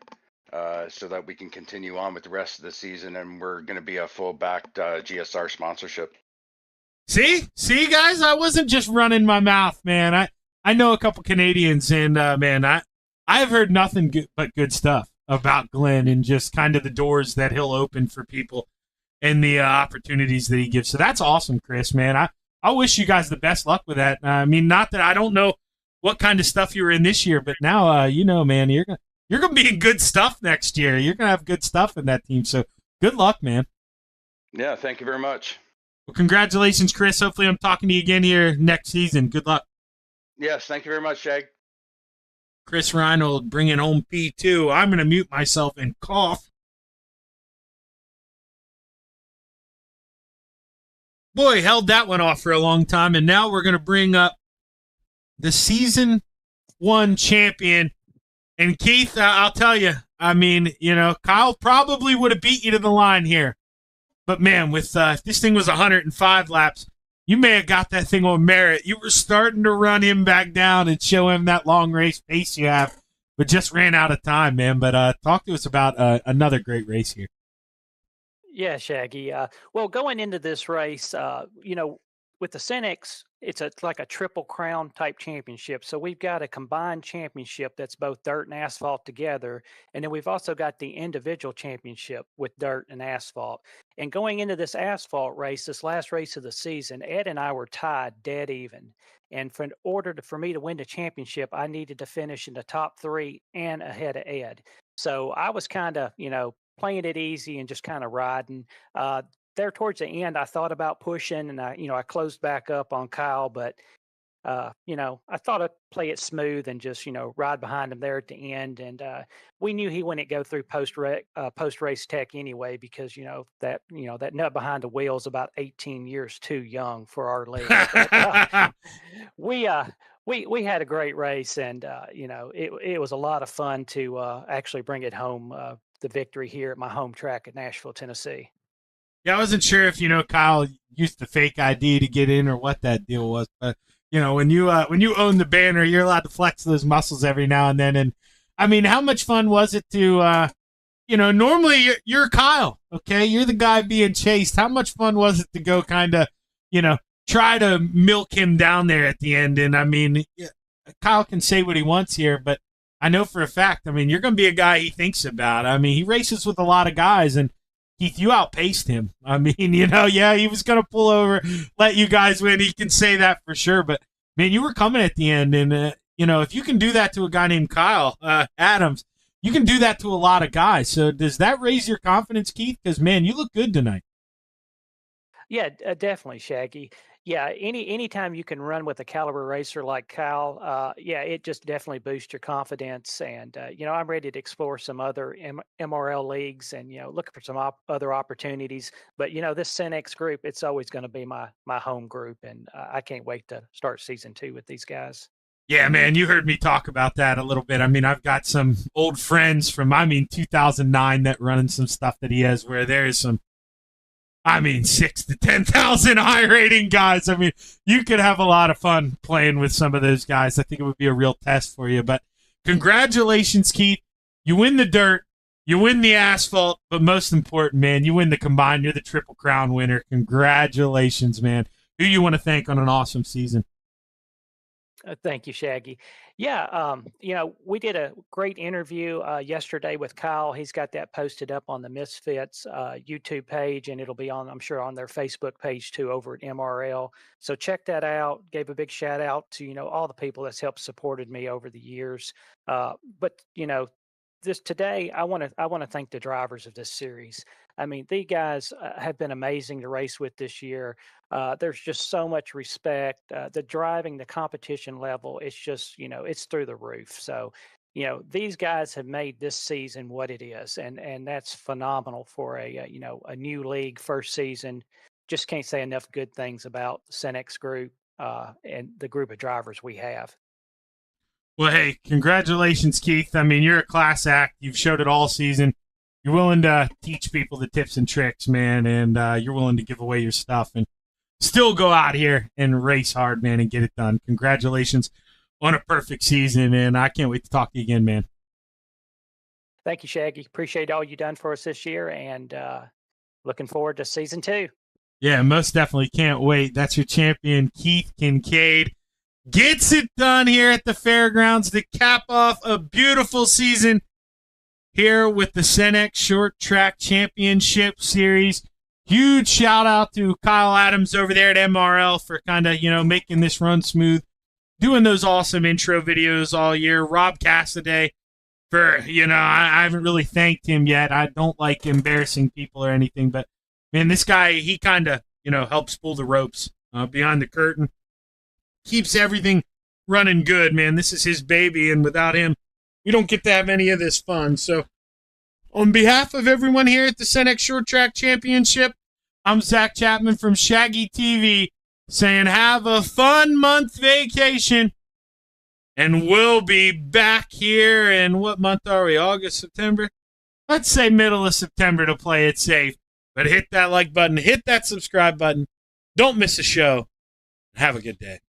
so that we can continue on with the rest of the season, and we're going to be a full-backed GSR sponsorship. See, guys, I wasn't just running my mouth, man. I know a couple Canadians, and man, I've heard nothing but good stuff about Glenn and just kind of the doors that he'll open for people and the opportunities that he gives. So that's awesome, Chris, man. I wish you guys the best luck with that. I mean, not that I don't know what kind of stuff you were in this year, but now you know, man, you're gonna be in good stuff next year. You're gonna have good stuff in that team. So good luck, man. Yeah, thank you very much. Well, congratulations, Chris. Hopefully I'm talking to you again here next season. Good luck. Yes, thank you very much, Shag. Chris Reinold bringing home P2. I'm going to mute myself and cough. Boy, held that one off for a long time, and now we're going to bring up the Season 1 champion. And Keith, I'll tell you, I mean, you know, Kyle probably would have beat you to the line here. But, man, with if this thing was 105 laps, you may have got that thing on merit. You were starting to run him back down and show him that long race pace you have, but just ran out of time, man. But talk to us about another great race here. Yeah, Shaggy. Well, going into this race, you know, with the Senex, it's like a triple crown type championship. So we've got a combined championship that's both dirt and asphalt together. And then we've also got the individual championship with dirt and asphalt. And going into this asphalt race, this last race of the season, Ed and I were tied dead even. And in order for me to win the championship, I needed to finish in the top 3 and ahead of Ed. So I was kind of, you know, playing it easy and just kind of riding. There towards the end, I thought about pushing, and I closed back up on Kyle, but I thought I'd play it smooth and just ride behind him there at the end. And we knew he wouldn't go through post race tech anyway, because that nut behind the wheel is about 18 years too young for our league. But, we had a great race, and it was a lot of fun to actually bring it home, the victory here at my home track at Nashville, Tennessee. Yeah, I wasn't sure if Kyle used the fake ID to get in or what that deal was, but when you own the banner, you're allowed to flex those muscles every now and then. And I mean, how much fun was it to normally you're Kyle, okay, you're the guy being chased. How much fun was it to go kind of try to milk him down there at the end? And I mean, Kyle can say what he wants here, but I know for a fact, I mean, you're going to be a guy he thinks about. I mean, he races with a lot of guys, and Keith, you outpaced him. I mean, yeah, he was going to pull over, let you guys win. He can say that for sure. But, man, you were coming at the end. And, if you can do that to a guy named Kyle Adams, you can do that to a lot of guys. So does that raise your confidence, Keith? Because, man, you look good tonight. Yeah, definitely, Shaggy. Yeah, anytime you can run with a caliber racer like Kyle, it just definitely boosts your confidence. And I'm ready to explore some other MRL leagues and looking for some other opportunities. But this Senex group, it's always going to be my home group, and I can't wait to start season 2 with these guys. Yeah, man, you heard me talk about that a little bit. I mean, I've got some old friends from 2009 that running some stuff that he has where there is some 6 to 10,000 high rating guys. I mean, you could have a lot of fun playing with some of those guys. I think it would be a real test for you. But congratulations, Keith. You win the dirt, you win the asphalt, but most important, man, you win the combined. You're the Triple Crown winner. Congratulations, man. Who you want to thank on an awesome season? Thank you, Shaggy. Yeah, we did a great interview yesterday with Kyle. He's got that posted up on the Misfits YouTube page, and it'll be on, I'm sure, on their Facebook page too over at MRL. So check that out. Gave a big shout out to all the people that's helped supported me over the years. But this today, I want to thank the drivers of this series. I mean, these guys have been amazing to race with this year. There's just so much respect. The driving, the competition level, it's just, it's through the roof. So, these guys have made this season what it is, and that's phenomenal for a new league first season. Just can't say enough good things about the Senex group and the group of drivers we have. Well, hey, congratulations, Keith. I mean, you're a class act. You've showed it all season. You're willing to teach people the tips and tricks, man, and you're willing to give away your stuff and still go out here and race hard, man, and get it done. Congratulations on a perfect season, and I can't wait to talk to you again, man. Thank you, Shaggy. Appreciate all you done for us this year, and looking forward to season 2. Yeah, most definitely can't wait. That's your champion, Keith Kincaid. Gets it done here at the fairgrounds to cap off a beautiful season here with the Senex Short Track Championship Series. Huge shout out to Kyle Adams over there at MRL for kind of, making this run smooth, doing those awesome intro videos all year. Rob Cassaday for, I haven't really thanked him yet. I don't like embarrassing people or anything, but man, this guy, he kind of, helps pull the ropes behind the curtain. Keeps everything running good, man. This is his baby, and without him, we don't get to have any of this fun. So, on behalf of everyone here at the Senex Short Track Championship, I'm Zach Chapman from Shaggy TV saying have a fun month vacation, and we'll be back here in what month are we? August, September? Let's say middle of September to play it safe. But hit that like button, hit that subscribe button. Don't miss a show. Have a good day.